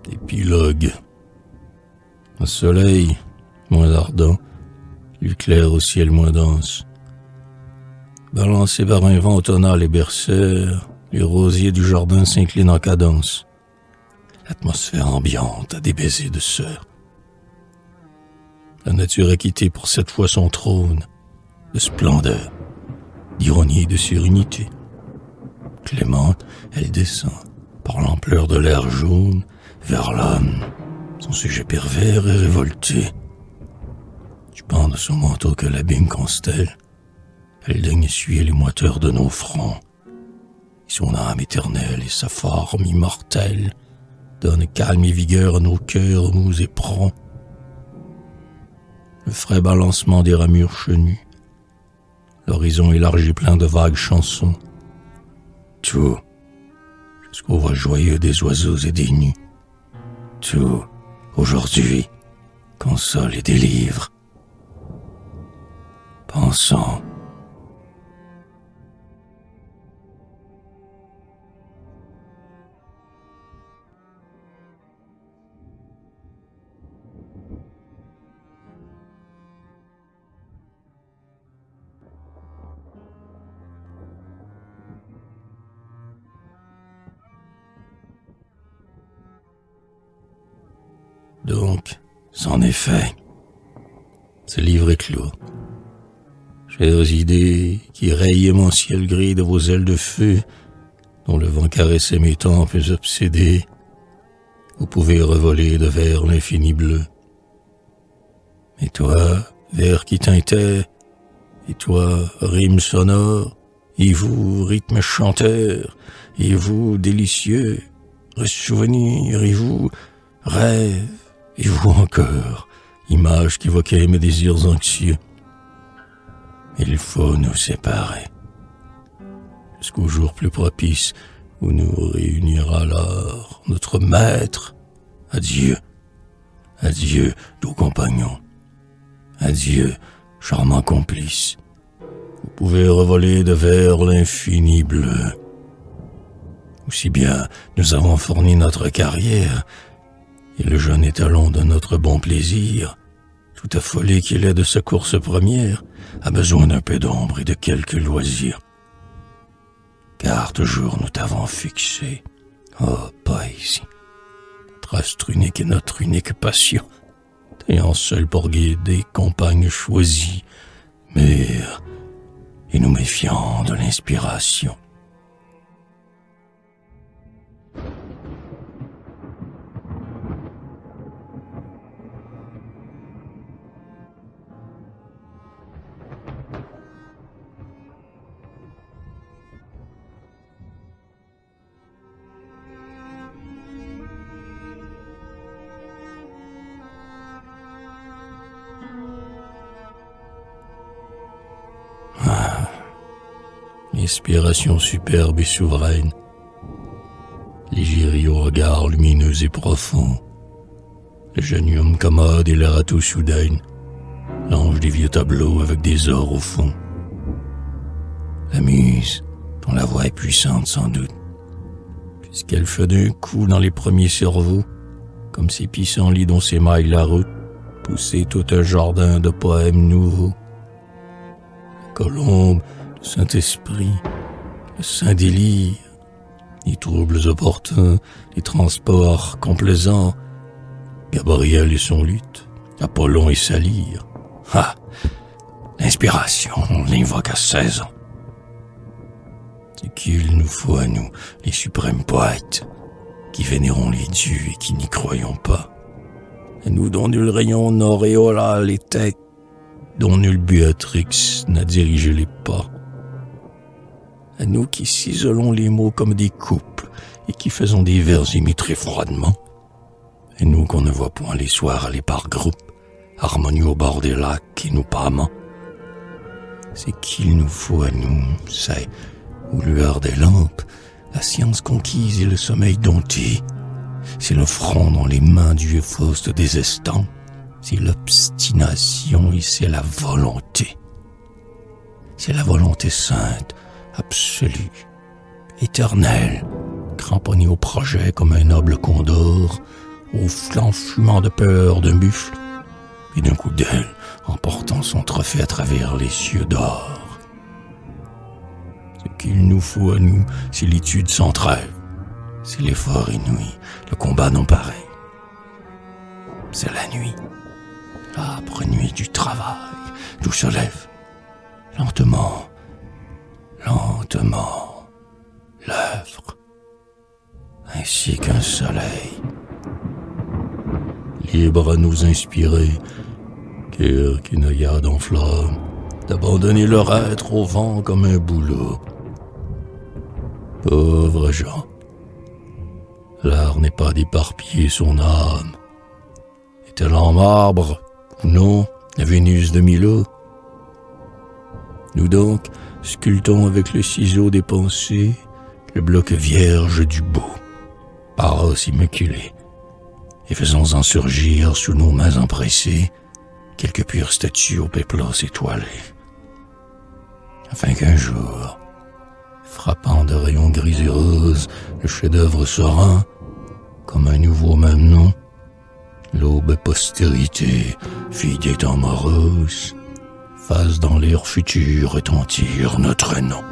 Épilogue. Le soleil, moins ardent, l'éclair au ciel moins dense. Balancé par un vent automnal et berceur, les rosiers du jardin s'inclinent en cadence. L'atmosphère ambiante a des baisers de sœur. La nature a quitté pour cette fois son trône de splendeur, d'ironie et de sérénité. Clémente, elle descend, par l'ampleur de l'air jaune, vers l'homme, son sujet pervers et révolté. Du pan de son manteau que l'abîme constelle, elle daigne essuyer les moiteurs de nos fronts. Et son âme éternelle et sa forme immortelle donnent calme et vigueur à nos cœurs mous et prompts. Le frais balancement des ramures chenues, l'horizon élargi plein de vagues chansons, tout, jusqu'au vol joyeux des oiseaux et des nues, tout, aujourd'hui, console et délivre. Pensons. Donc, c'en est fait. Ce livre est clos. Chères idées qui rayaient mon ciel gris de vos ailes de feu, dont le vent caressait mes tempes obsédées, vous pouvez revoler de vers l'infini bleu. Et toi, vers qui tintait, et toi, rime sonore, et vous, rythme chanteur, et vous, délicieux, souvenir, et vous, rêve, et vous encore, image qu'évoquait mes désirs anxieux. Il faut nous séparer, jusqu'au jour plus propice où nous réunira alors notre maître. Adieu, adieu, doux compagnon. Adieu, charmant complice. Vous pouvez revoler de vers l'infini bleu. Aussi bien nous avons fourni notre carrière, et le jeune étalon de notre bon plaisir, tout affolé qu'il est de sa course première, a besoin d'un peu d'ombre et de quelques loisirs. Car toujours nous t'avons fixé, oh, pas ici. Notre astre unique est notre unique passion, ayant seul pour guide des compagnes choisies, mûres, et nous méfiant de l'inspiration. Inspiration superbe et souveraine, l'égérie au regard lumineux et profond, le genium commode et l'air à tout soudain, l'ange des vieux tableaux avec des ors au fond. La muse, dont la voix est puissante sans doute, puisqu'elle fait d'un coup dans les premiers cerveaux, comme ces pissenlits dont s'émaille la route, pousser tout un jardin de poèmes nouveaux. La colombe, le Saint-Esprit, le Saint-Délire, les troubles opportuns, les transports complaisants, Gabriel et son luth, Apollon et sa lyre. Ah, l'inspiration, on l'invoque à 16 ans. C'est qu'il nous faut à nous, les suprêmes poètes, qui vénérons les dieux et qui n'y croyons pas. À nous dont nul rayon n'auréola les têtes, dont nulle Béatrix n'a dirigé les pas. À nous qui ciselons les mots comme des couples et qui faisons des vers imiter froidement. Et nous qu'on ne voit point les soirs aller par groupes, harmonieux au bord des lacs et nous pâmant. C'est qu'il nous faut à nous, c'est, aux lueurs des lampes, la science conquise et le sommeil dompté. C'est le front dans les mains du vieux Faust des estampes. C'est l'obstination et c'est la volonté. C'est la volonté sainte, absolue, éternelle, cramponnée au projet comme un noble condor, au flanc fumant de peur d'un buffle, et d'un coup d'aile emportant son trophée à travers les cieux d'or. Ce qu'il nous faut à nous, c'est l'étude sans trêve, c'est l'effort inouï, le combat non pareil. C'est la nuit, l'âpre nuit du travail, d'où se lève, lentement, lentement, l'œuvre, ainsi qu'un soleil. Libre à nous inspirer, cœur qui noyade en flammes, d'abandonner leur être au vent comme un bouleau. Pauvres gens, l'art n'est pas d'éparpiller son âme. Est-elle en marbre ou non, la Vénus de Milo? Nous donc sculptons avec le ciseau des pensées le bloc vierge du beau, paros immaculé, et faisons-en surgir sous nos mains empressées quelques pures statues au péplos étoilé, afin qu'un jour, frappant de rayons gris et roses, le chef-d'œuvre serein, comme un nouveau même nom, l'aube postérité, fille des temps moroses, fasse dans l'air futur retentir notre nom.